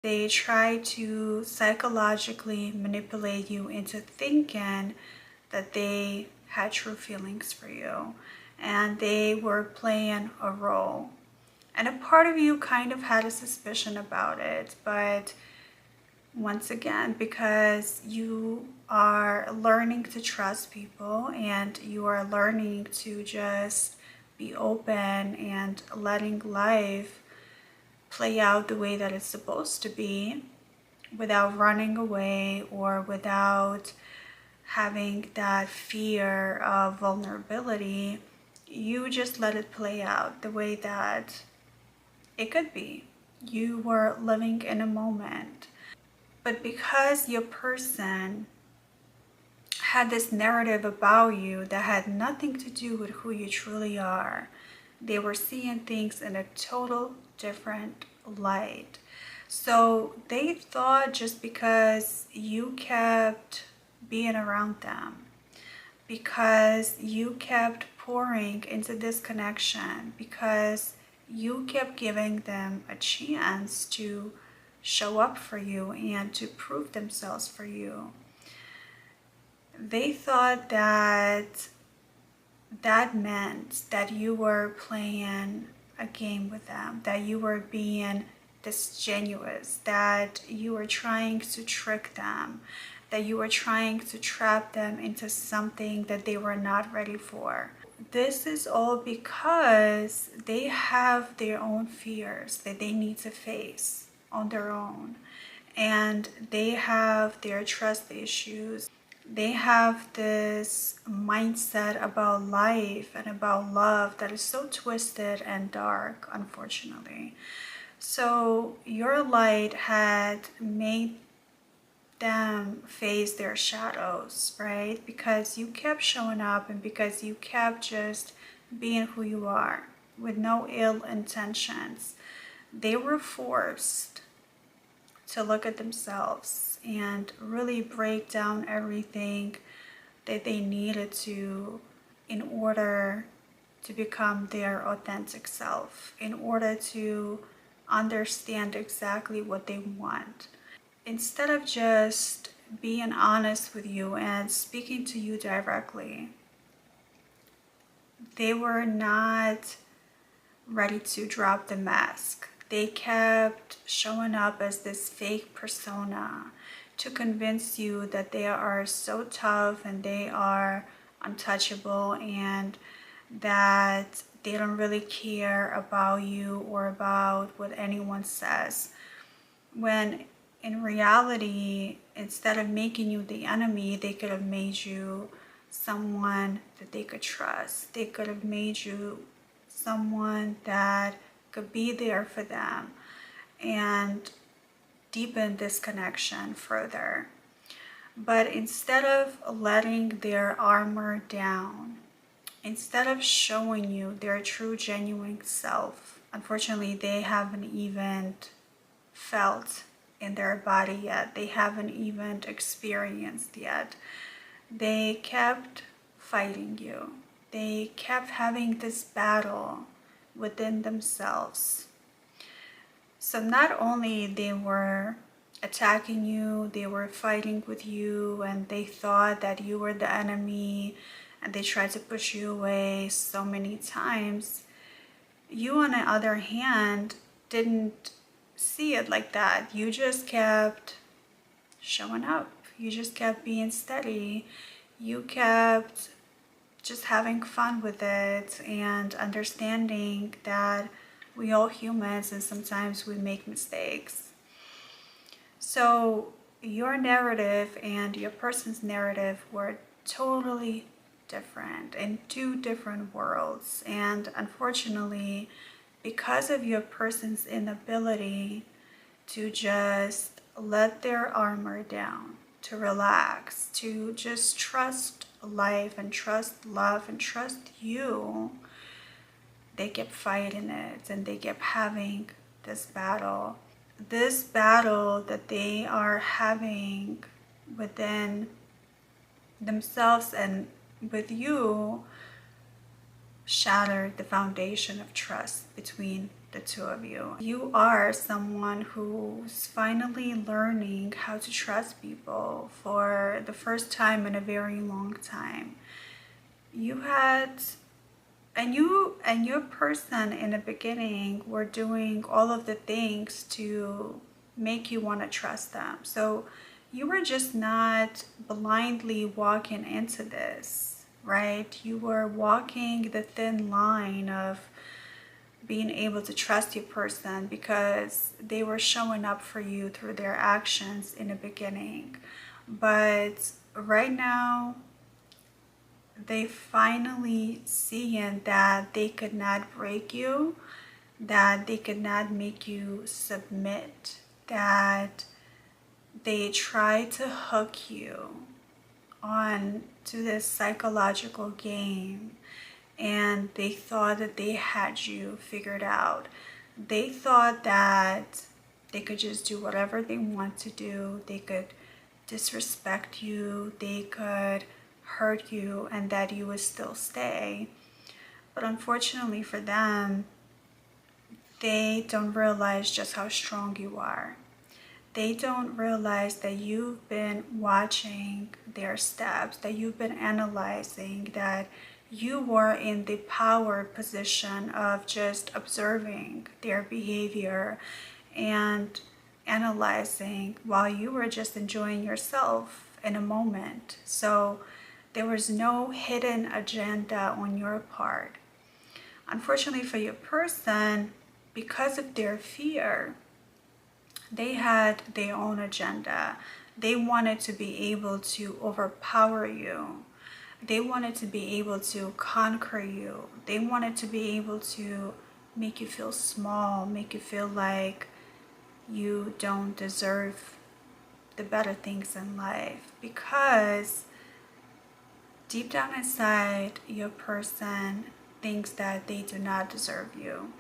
They try to psychologically manipulate you into thinking that they had true feelings for you and they were playing a role. And a part of you kind of had a suspicion about it, but once again, because you are learning to trust people and you are learning to just be open and letting life play out the way that it's supposed to be without running away or without having that fear of vulnerability, you just let it play out the way that it could be. You were living in a moment. But because your person had this narrative about you that had nothing to do with who you truly are, they were seeing things in a total different light. So they thought just because you kept being around them, because you kept pouring into this connection, because you kept giving them a chance to show up for you and to prove themselves for you, they thought that that meant that you were playing a game with them, that you were being disingenuous, that you were trying to trick them, that you were trying to trap them into something that they were not ready for. This is all because they have their own fears that they need to face on their own. And they have their trust issues. They have this mindset about life and about love that is so twisted and dark, unfortunately. So your light had made them face their shadows, right? Because you kept showing up and because you kept just being who you are with no ill intentions. They were forced to look at themselves and really break down everything that they needed to in order to become their authentic self, in order to understand exactly what they want. Instead of just being honest with you and speaking to you directly, they were not ready to drop the mask. They kept showing up as this fake persona to convince you that they are so tough and they are untouchable and that they don't really care about you or about what anyone says. When in reality, instead of making you the enemy, they could have made you someone that they could trust. They could have made you someone that could be there for them and deepen this connection further. But instead of letting their armor down, instead of showing you their true, genuine self, unfortunately, they haven't even felt in their body yet. They haven't even experienced yet. They kept fighting you. They kept having this battle within themselves. So not only they were attacking you, they were fighting with you, and they thought that you were the enemy, and they tried to push you away so many times. You, on the other hand, didn't see it like that. You just kept showing up. You just kept being steady. You kept just having fun with it and understanding that we all humans and sometimes we make mistakes. So your narrative and your person's narrative were totally different in two different worlds. And unfortunately, because of your person's inability to just let their armor down, to relax, to just trust life and trust love and trust you, they kept fighting it and they kept having this battle. This battle that they are having within themselves and with you shattered the foundation of trust between the two of you. You are someone who's finally learning how to trust people for the first time in a very long time. You had, and your person in the beginning were doing all of the things to make you want to trust them. So you were just not blindly walking into this, right? You were walking the thin line of being able to trust your person because they were showing up for you through their actions in the beginning. But right now, they finally seeing that they could not break you, that they could not make you submit, that they tried to hook you on to this psychological game, and they thought that they had you figured out. They thought that they could just do whatever they want to do. They could disrespect you, they could hurt you, and that you would still stay. But unfortunately for them, they don't realize just how strong you are. They don't realize that you've been watching their steps, that you've been analyzing, that you were in the power position of just observing their behavior and analyzing while you were just enjoying yourself in a moment. So there was no hidden agenda on your part. Unfortunately for your person, because of their fear, they had their own agenda. They wanted to be able to overpower you. They wanted to be able to conquer you. They wanted to be able to make you feel small, make you feel like you don't deserve the better things in life, because deep down inside, your person thinks that they do not deserve you.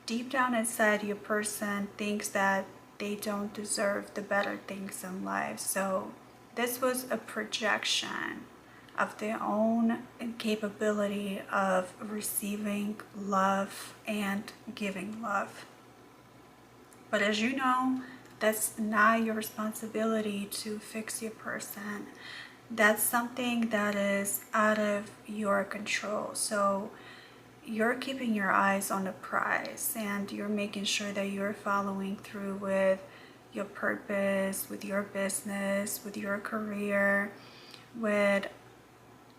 Deep down inside, your person thinks that they don't deserve the better things in life. So this was a projection of their own capability of receiving love and giving love. But as you know, that's not your responsibility to fix your person. That's something that is out of your control. So you're keeping your eyes on the prize, and you're making sure that you're following through with your purpose, with your business, with your career, with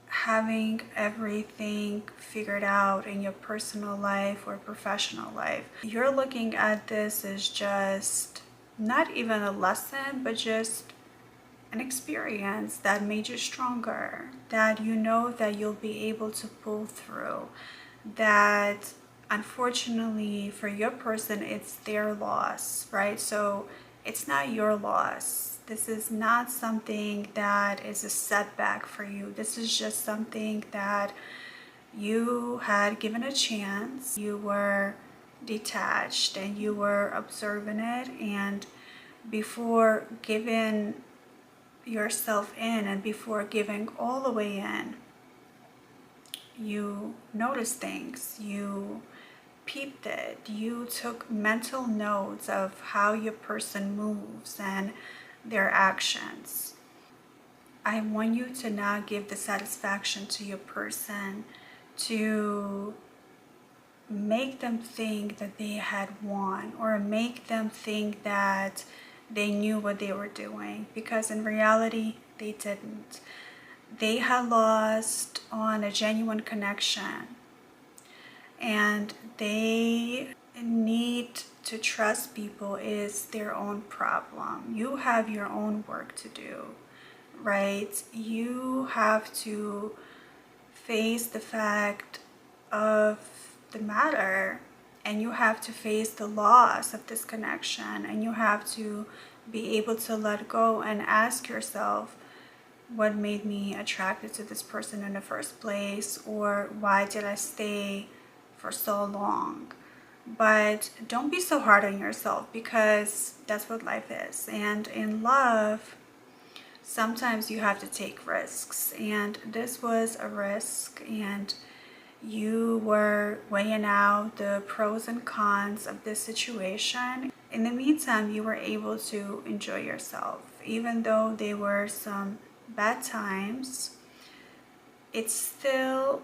having everything figured out in your personal life or professional life. You're looking at this as just not even a lesson, but just an experience that made you stronger, that you know that you'll be able to pull through, that unfortunately for your person, it's their loss, right? So it's not your loss. This is not something that is a setback for you. This is just something that you had given a chance. You were detached and you were observing it, and before giving yourself in and before giving all the way in, you noticed things, you peeped it, you took mental notes of how your person moves and their actions. I want you to now give the satisfaction to your person to make them think that they had won, or make them think that they knew what they were doing, because in reality they didn't. They had lost on a genuine connection, and they need to trust people is their own problem. You have your own work to do, right? You have to face the fact of the matter, and you have to face the loss of this connection, and you have to be able to let go and ask yourself, what made me attracted to this person in the first place, or why did I stay for so long? But don't be so hard on yourself, because that's what life is. And in love, sometimes you have to take risks, and this was a risk, and You were weighing out the pros and cons of this situation. In the meantime, you were able to enjoy yourself. Even though there were some bad times, it still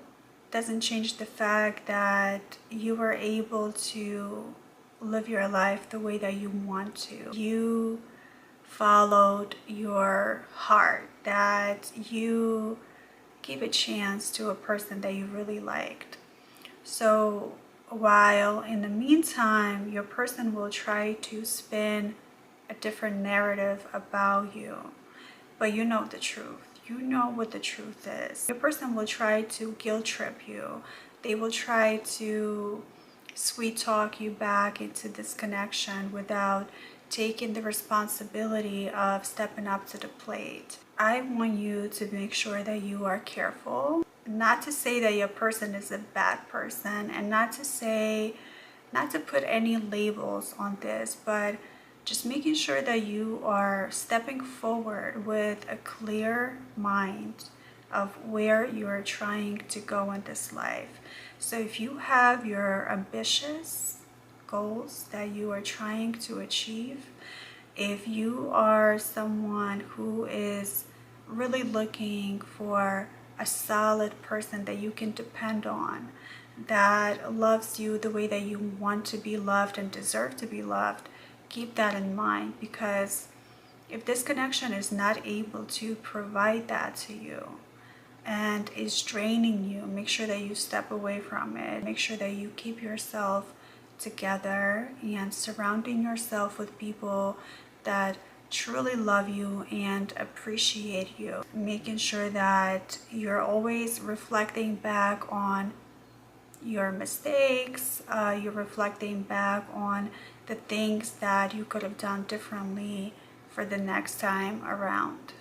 doesn't change the fact that you were able to live your life the way that you want to. You followed your heart, that you gave a chance to a person that you really liked. So while in the meantime, your person will try to spin a different narrative about you, but you know the truth. You know what the truth is. Your person will try to guilt trip you. They will try to sweet talk you back into this connection without taking the responsibility of stepping up to the plate. I want you to make sure that you are careful. Not to say that your person is a bad person, and not to put any labels on this, but just making sure that you are stepping forward with a clear mind of where you're trying to go in this life. So if you have your ambitious goals that you are trying to achieve, if you are someone who is really looking for a solid person that you can depend on, that loves you the way that you want to be loved and deserve to be loved, keep that in mind, because if this connection is not able to provide that to you and is draining you, make sure that you step away from it. Make sure that you keep yourself together and surrounding yourself with people that truly love you and appreciate you. Making sure that you're always reflecting back on your mistakes, you're reflecting back on the things that you could have done differently for the next time around.